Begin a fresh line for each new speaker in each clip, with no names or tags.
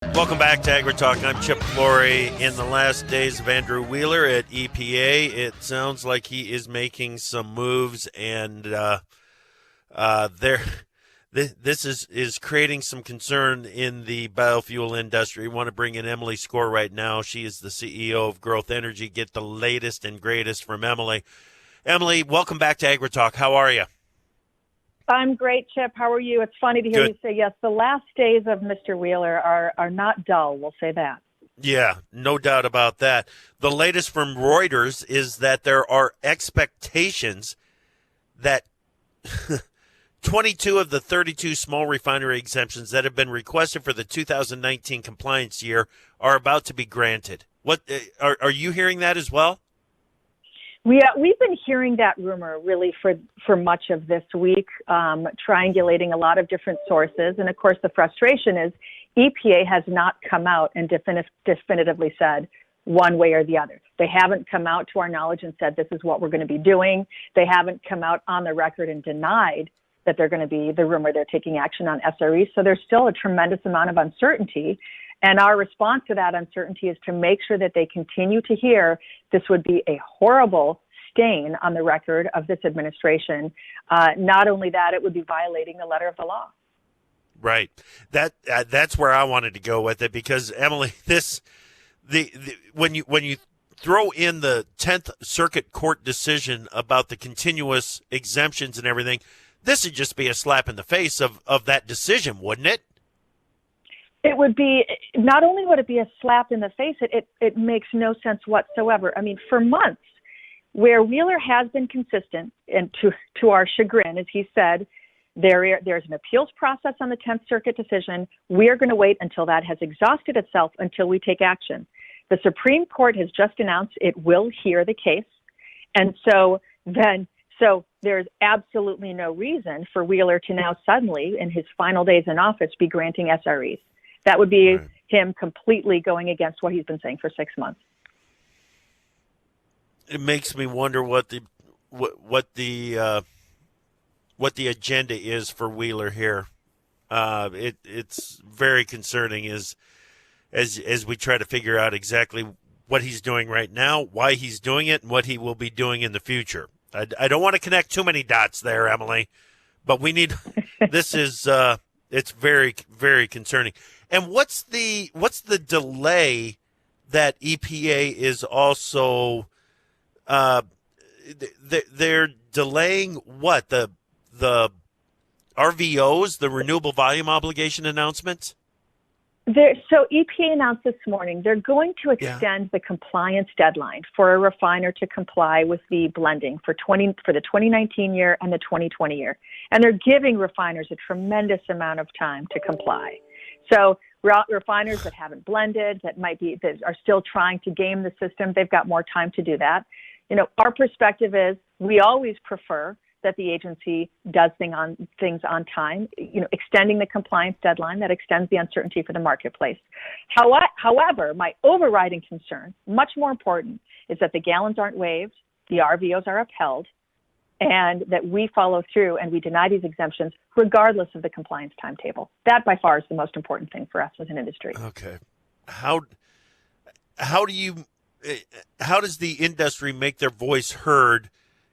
Welcome back to AgriTalk. I'm Chip Flory. In the last days of Andrew Wheeler at EPA, it sounds like he is making some moves, and this is creating some concern in the biofuel industry. We want to bring in Emily Skor right now. She is the CEO of Growth Energy. Get the latest and greatest from Emily. Emily, welcome back to AgriTalk. How are you?
I'm great, Chip. How are you? It's funny to hear you say yes. The last days of Mr. Wheeler are not dull, we'll say that.
Yeah, no doubt about that. The latest from Reuters is that there are expectations that 22 of the 32 small refinery exemptions that have been requested for the 2019 compliance year are about to be granted. What are you hearing that as well?
We've been hearing that rumor really for much of this week, triangulating a lot of different sources. And of course, the frustration is EPA has not come out and definitively said one way or the other. They haven't come out to our knowledge and said this is what we're going to be doing. They haven't come out on the record and denied that they're going to be the rumor they're taking action on SREs. So there's still a tremendous amount of uncertainty. And our response to that uncertainty is to make sure that they continue to hear this would be a horrible stain on the record of this administration. Not only that, it would be violating the letter of the law.
Right. That's where I wanted to go with it, because Emily, when you throw in the 10th Circuit Court decision about the continuous exemptions and everything, this would just be a slap in the face of that decision, wouldn't it?
It would be, not only would it be a slap in the face, it makes no sense whatsoever. I mean, for months, where Wheeler has been consistent, and to our chagrin, as he said, there's an appeals process on the 10th Circuit decision. We're going to wait until that has exhausted itself until we take action. The Supreme Court has just announced it will hear the case. And so there's absolutely no reason for Wheeler to now suddenly, in his final days in office, be granting SREs. That would be him completely going against what he's been saying for 6 months.
It makes me wonder what the agenda is for Wheeler here. It's very concerning as we try to figure out exactly what he's doing right now, why he's doing it, and what he will be doing in the future. I don't want to connect too many dots there, Emily, but we need. This is it's very, very concerning. And what's the delay that EPA is also they're delaying what the RVOs, the renewable volume obligation announcements?
So EPA announced this morning they're going to extend the compliance deadline for a refiner to comply with the blending for the 2019 year and the 2020 year. And they're giving refiners a tremendous amount of time to comply. So refiners that haven't blended, that are still trying to game the system, they've got more time to do that. You know, our perspective is we always prefer that the agency does things on time, extending the compliance deadline that extends the uncertainty for the marketplace. However, my overriding concern, much more important, is that the gallons aren't waived, the RVOs are upheld, and that we follow through and we deny these exemptions regardless of the compliance timetable. That by far is the most important thing for us as an industry.
Okay. How does the industry make their voice heard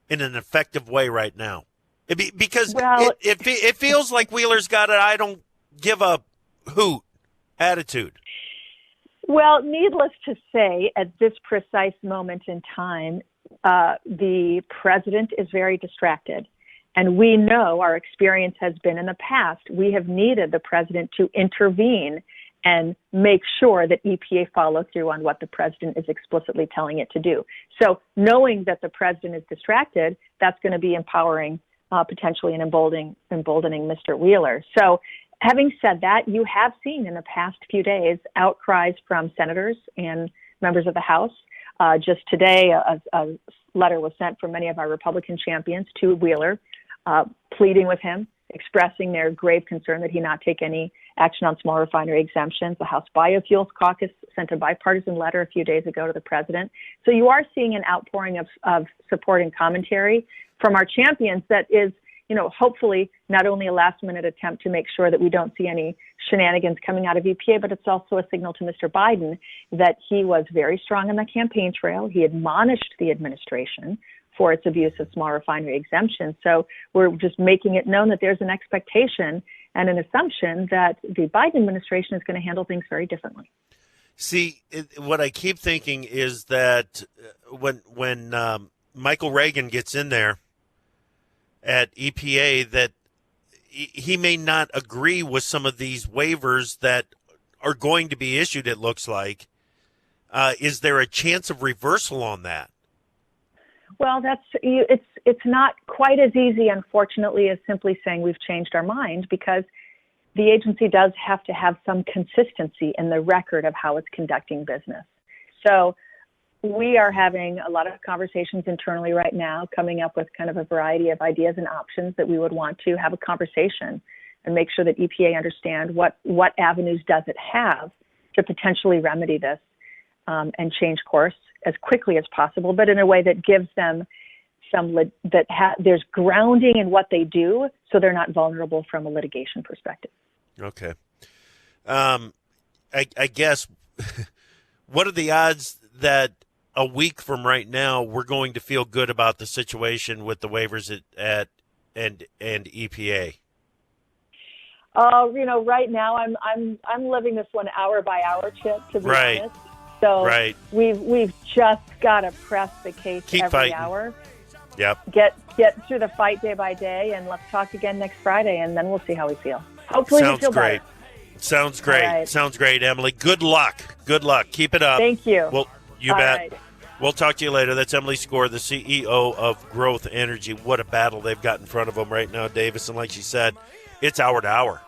in an effective way right now? Because it feels like Wheeler's got an I don't give a hoot attitude.
Well, needless to say, at this precise moment in time, the president is very distracted. And we know our experience has been in the past, we have needed the president to intervene and make sure that EPA follow through on what the president is explicitly telling it to do. So knowing that the president is distracted, that's going to be empowering, potentially, and emboldening Mr. Wheeler. So having said that, you have seen in the past few days outcries from senators and members of the House. Just today, a letter was sent from many of our Republican champions to Wheeler, pleading with him, expressing their grave concern that he not take any action on small refinery exemptions. The House Biofuels Caucus sent a bipartisan letter a few days ago to the president. So you are seeing an outpouring of support and commentary from our champions that is, hopefully not only a last-minute attempt to make sure that we don't see any shenanigans coming out of EPA, but it's also a signal to Mr. Biden that he was very strong on the campaign trail. He admonished the administration for its abuse of small refinery exemptions. So we're just making it known that there's an expectation and an assumption that the Biden administration is going to handle things very differently.
See, what I keep thinking is that when Michael Reagan gets in there at EPA, that he may not agree with some of these waivers that are going to be issued, it looks like. Is there a chance of reversal on that?
Well, it's not quite as easy, unfortunately, as simply saying we've changed our mind, because the agency does have to have some consistency in the record of how it's conducting business. So we are having a lot of conversations internally right now, coming up with kind of a variety of ideas and options that we would want to have a conversation and make sure that EPA understand what avenues does it have to potentially remedy this and change course as quickly as possible, but in a way that gives them there's grounding in what they do, so they're not vulnerable from a litigation perspective.
Okay. I guess, what are the odds that a week from right now we're going to feel good about the situation with the waivers and EPA?
Right now I'm living this one hour by hour, Chip, to be honest. So we've just got to press the case every
fighting.
hour.
Yep.
Get through the fight day by day, and let's talk again next Friday, and then we'll see how we feel. Hopefully we feel
great.
better.
Sounds great.
Right.
Sounds great, Emily. Good luck. Good luck. Keep it up.
Thank you.
Well, you
All
bet.
Right.
We'll talk to you later. That's Emily Skor, the CEO of Growth Energy. What a battle they've got in front of them right now, Davis. And like she said, it's hour to hour.